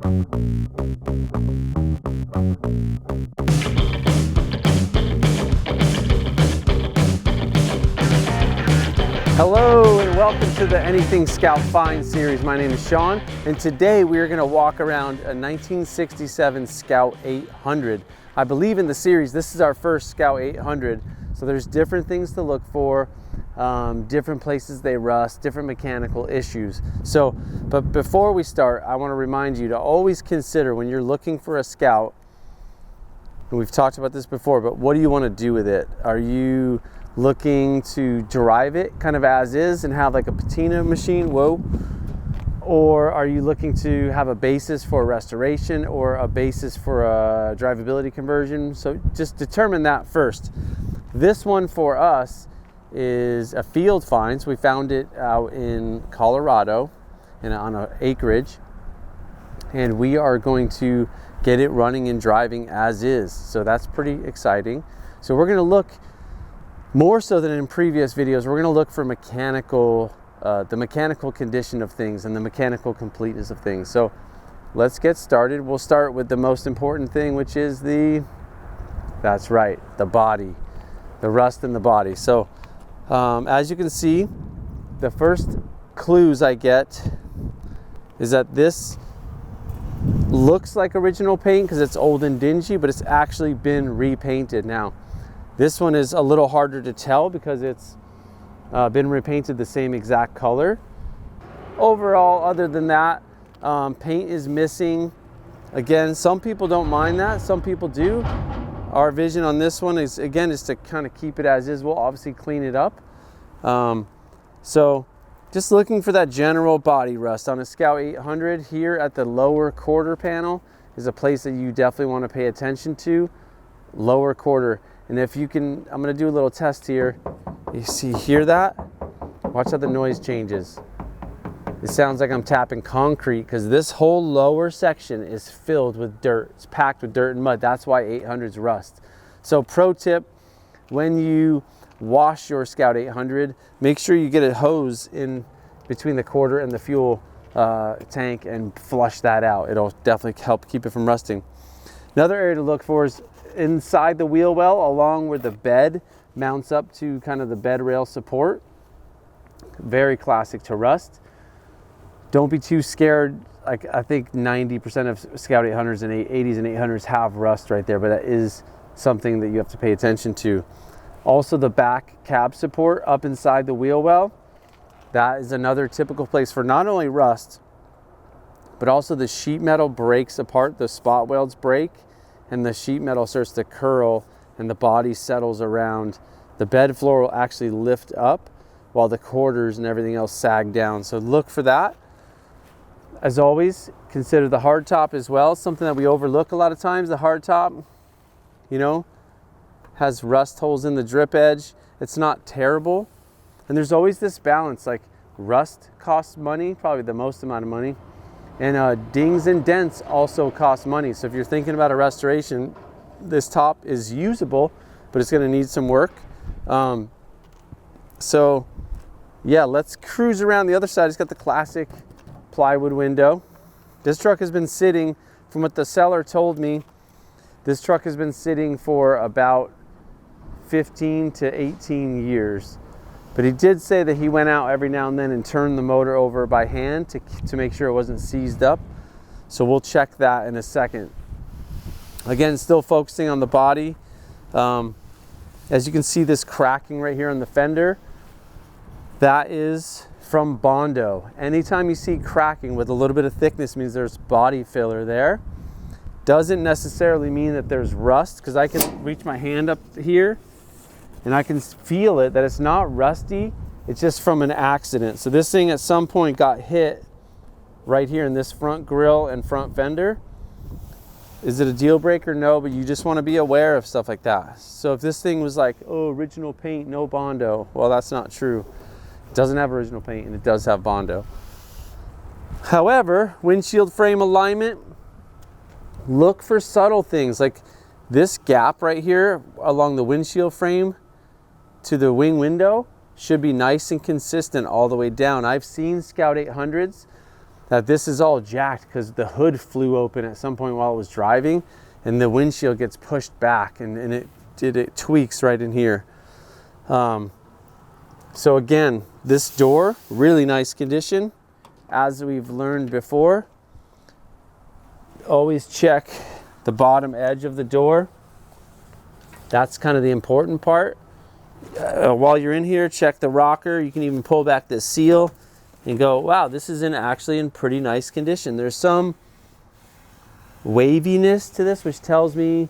Hello and welcome to the Anything Scout Finds series. My name is Sean and today we are going to walk around a 1967 Scout 800. I believe in the series this is our first Scout 800, so there's different things to look for, different places they rust, different mechanical issues. But before we start, I want to remind you to always consider when you're looking for a Scout, and we've talked about this before, but what do you want to do with it? Are you looking to drive it kind of as is and have like a patina machine, or are you looking to have a basis for restoration or a basis for a drivability conversion? So just determine that first. This one for us is a field find. So we found it out in Colorado on an acreage, and we are going to get it running and driving as is. So that's pretty exciting. So we're going to look more so than in previous videos, we're going to look for the mechanical condition of things and the mechanical completeness of things. So let's get started. We'll start with the most important thing, which is that's right, the body, the rust in the body. So as you can see, the first clues I get is that this looks like original paint because it's old and dingy, but it's actually been repainted. Now, this one is a little harder to tell because it's been repainted the same exact color. Overall, other than that, paint is missing. Again, some people don't mind that, some people do. Our vision on this one is, again, is to kind of keep it as is. We'll obviously clean it up. So just looking for that general body rust. On a Scout 800 here at the lower quarter panel is a place that you definitely want to pay attention to. Lower quarter. And if you can, I'm going to do a little test here. You hear that? Watch how the noise changes. It sounds like I'm tapping concrete because this whole lower section is filled with dirt. It's packed with dirt and mud. That's why 800s rust. So pro tip, when you wash your Scout 800, make sure you get a hose in between the quarter and the fuel tank and flush that out. It'll definitely help keep it from rusting. Another area to look for is inside the wheel well, along where the bed mounts up to kind of the bed rail support. Very classic to rust. Don't be too scared. Like, I think 90% of Scout 800s and 80s and 800s have rust right there, but that is something that you have to pay attention to. Also, the back cab support up inside the wheel well, that is another typical place for not only rust, but also the sheet metal breaks apart, the spot welds break, and the sheet metal starts to curl and the body settles around. The bed floor will actually lift up while the quarters and everything else sag down. So look for that. As always, consider the hard top as well. Something that we overlook a lot of times. The hard top, has rust holes in the drip edge. It's not terrible. And there's always this balance, like rust costs money, probably the most amount of money. And dings and dents also cost money. So if you're thinking about a restoration, this top is usable, but it's going to need some work. So yeah, let's cruise around the other side. It's got the classic plywood window. This truck has been sitting, from what the seller told me, this truck has been sitting for about 15 to 18 years. But he did say that he went out every now and then and turned the motor over by hand to make sure it wasn't seized up. So we'll check that in a second. Again, still focusing on the body. As you can see, this cracking right here on the fender, that is from Bondo. Anytime you see cracking with a little bit of thickness means there's body filler there. Doesn't necessarily mean that there's rust, because I can reach my hand up here and I can feel it, that it's not rusty, it's just from an accident. So this thing at some point got hit right here in this front grille and front fender. Is it a deal breaker? No, but you just want to be aware of stuff like that. So if this thing was like, oh, original paint, no Bondo, well, that's not true. It doesn't have original paint and it does have Bondo. However, windshield frame alignment, look for subtle things like this gap right here along the windshield frame to the wing window should be nice and consistent all the way down. I've seen Scout 800s that this is all jacked because the hood flew open at some point while it was driving, and the windshield gets pushed back, and it tweaks right in here. So again, this door, really nice condition. As we've learned before, always check the bottom edge of the door. That's kind of the important part. While you're in here, check the rocker. You can even pull back the seal and go, wow, this is actually in pretty nice condition. There's some waviness to this, which tells me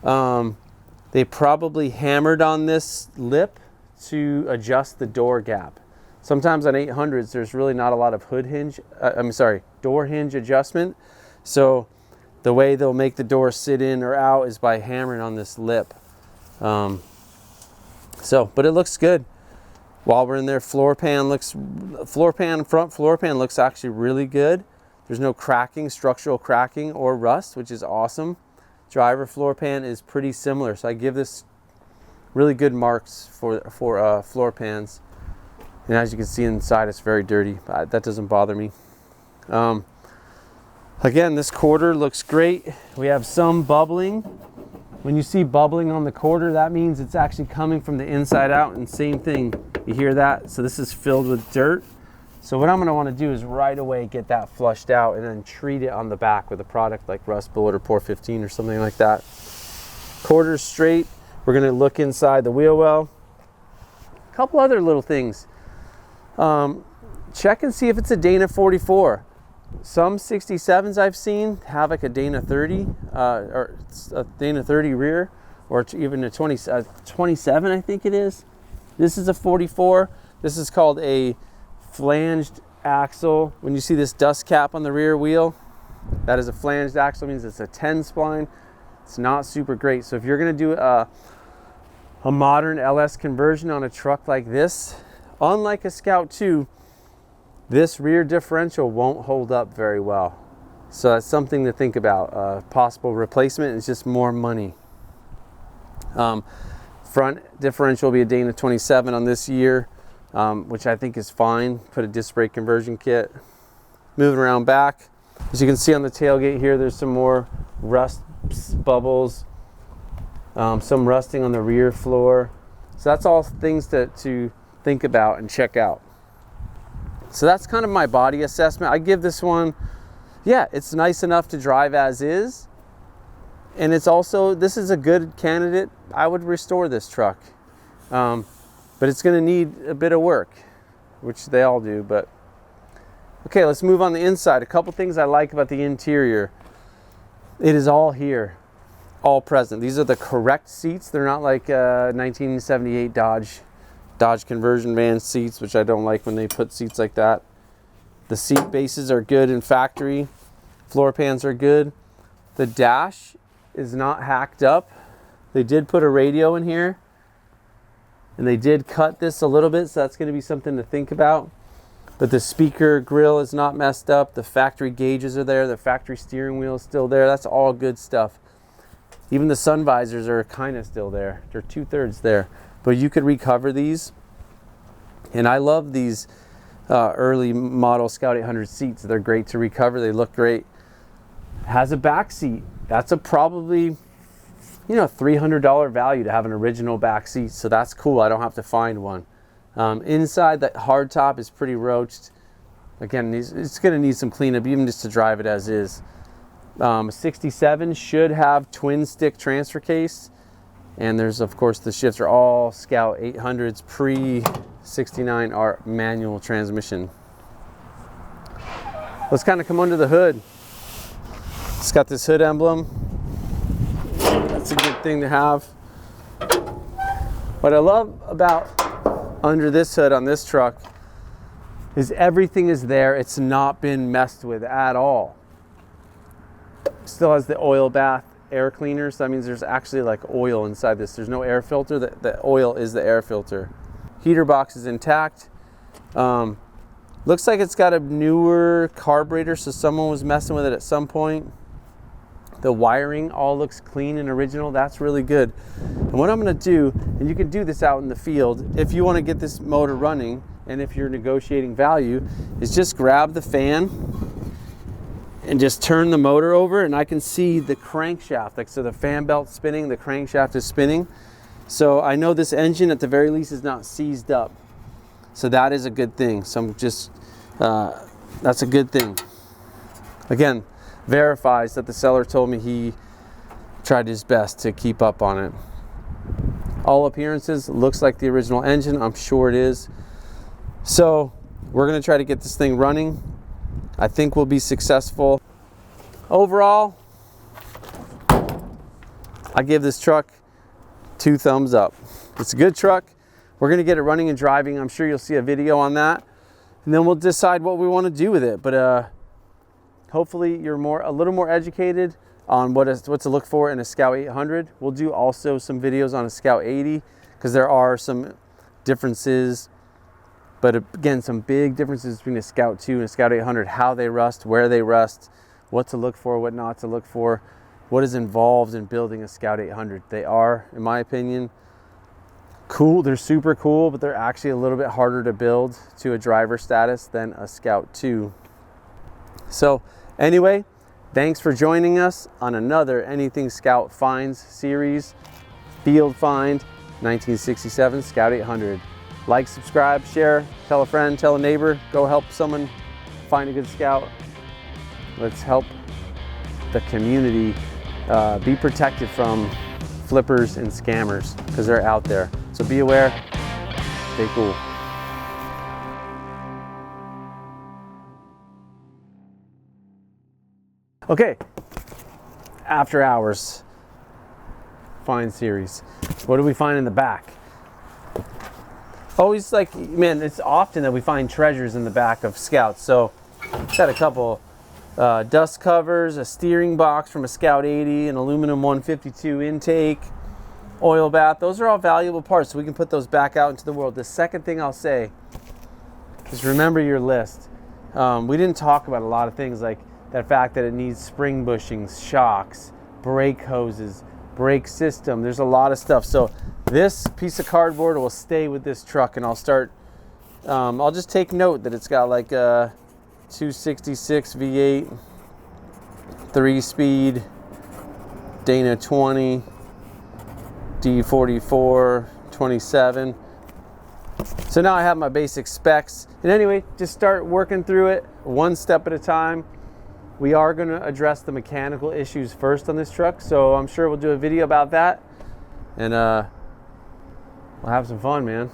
they probably hammered on this lip to adjust the door gap. Sometimes on 800s, there's really not a lot of door hinge adjustment. So the way they'll make the door sit in or out is by hammering on this lip. But it looks good. While we're in there, front floor pan looks actually really good. There's no cracking, structural cracking or rust, which is awesome. Driver floor pan is pretty similar, so I give this really good marks for floor pans. And as you can see inside, it's very dirty, but that doesn't bother me. Again, this quarter looks great. We have some bubbling. When you see bubbling on the quarter, that means it's actually coming from the inside out, and same thing, you hear that? So this is filled with dirt. So what I'm gonna wanna do is right away get that flushed out and then treat it on the back with a product like Rust Bullet or Pour 15 or something like that. Quarter's straight. We're gonna look inside the wheel well. A couple other little things. Check and see if it's a Dana 44. Some 67s I've seen have like a Dana 30 or a Dana 30 rear, or even a 27 I think it is. This is a 44. This is called a flanged axle. When you see this dust cap on the rear wheel, that is a flanged axle. It means it's a 10 spline. It's not super great. So if you're gonna do a modern LS conversion on a truck like this, unlike a Scout 2, this rear differential won't hold up very well. So that's something to think about. Possible replacement is just more money. Front differential will be a Dana 27 on this year, which I think is fine. Put a disc brake conversion kit. Moving around back, as you can see on the tailgate here, there's some more rust bubbles, some rusting on the rear floor. So that's all things to think about and check out. So that's kind of my body assessment. I give this one, yeah, it's nice enough to drive as is. And it's also, this is a good candidate. I would restore this truck. But it's gonna need a bit of work, which they all do, but. Okay, let's move on the inside. A couple things I like about the interior. It is all here, all present. These are the correct seats. They're not like 1978 Dodge conversion van seats, which I don't like when they put seats like that. The seat bases are good in factory. Floor pans are good. The dash is not hacked up. They did put a radio in here, and they did cut this a little bit, so that's going to be something to think about. But the speaker grill is not messed up. The factory gauges are there. The factory steering wheel is still there. That's all good stuff. Even the sun visors are kind of still there. They're 2/3 there. But you could recover these. And I love these early model Scout 800 seats. They're great to recover. They look great. Has a back seat. That's a probably, $300 value to have an original back seat. So that's cool. I don't have to find one. Inside, that hard top is pretty roached. Again, it's going to need some cleanup, even just to drive it as is. 67 should have twin stick transfer case. And there's, of course, the shifts are all Scout 800s pre-69R manual transmission. Let's kind of come under the hood. It's got this hood emblem. That's a good thing to have. What I love about under this hood on this truck is everything is there. It's not been messed with at all. Still has the oil bath air cleaner, so that means there's actually like oil inside this. There's no air filter. The oil is the air filter. Heater box is intact. Looks like it's got a newer carburetor, so someone was messing with it at some point. The wiring all looks clean and original. That's really good. And what I'm going to do, and you can do this out in the field, if you want to get this motor running, and if you're negotiating value, is just grab the fan and just turn the motor over, and I can see the crankshaft. Like, so the fan belt's spinning, the crankshaft is spinning. So I know this engine at the very least is not seized up. So that is a good thing. So I'm just, that's a good thing. Again, verifies that the seller told me he tried his best to keep up on it. All appearances, looks like the original engine. I'm sure it is. So we're gonna try to get this thing running. I think we'll be successful. Overall, I give this truck 2 thumbs up. It's a good truck. We're gonna get it running and driving. I'm sure you'll see a video on that, and then we'll decide what we want to do with it. But hopefully you're a little more educated on what to look for in a Scout 800. We'll do also some videos on a Scout 80 because there are some differences, but again, some big differences between a Scout 2 and a Scout 800, how they rust, where they rust, what to look for, what not to look for, what is involved in building a Scout 800. They are, in my opinion, cool. They're super cool, but they're actually a little bit harder to build to a driver status than a Scout 2. So anyway, thanks for joining us on another Anything Scout Finds series, Field Find 1967 Scout 800. Like, subscribe, share, tell a friend, tell a neighbor, go help someone find a good Scout. Let's help the community be protected from flippers and scammers, because they're out there. So be aware, stay cool. Okay, after hours find series. What do we find in the back? Always, like, man, it's often that we find treasures in the back of Scouts. So got a couple dust covers, a steering box from a Scout 80, an aluminum 152 intake, oil bath. Those are all valuable parts, so we can put those back out into the world. The second thing I'll say is remember your list. We didn't talk about a lot of things, like that fact that it needs spring bushings, shocks, brake hoses, brake system. There's a lot of stuff. So this piece of cardboard will stay with this truck, and I'll start, I'll just take note that it's got like a 266 V8, 3-speed, Dana 20, D44, 27. So now I have my basic specs. And anyway, just start working through it one step at a time. We are going to address the mechanical issues first on this truck, so I'm sure we'll do a video about that, and we'll have some fun, man.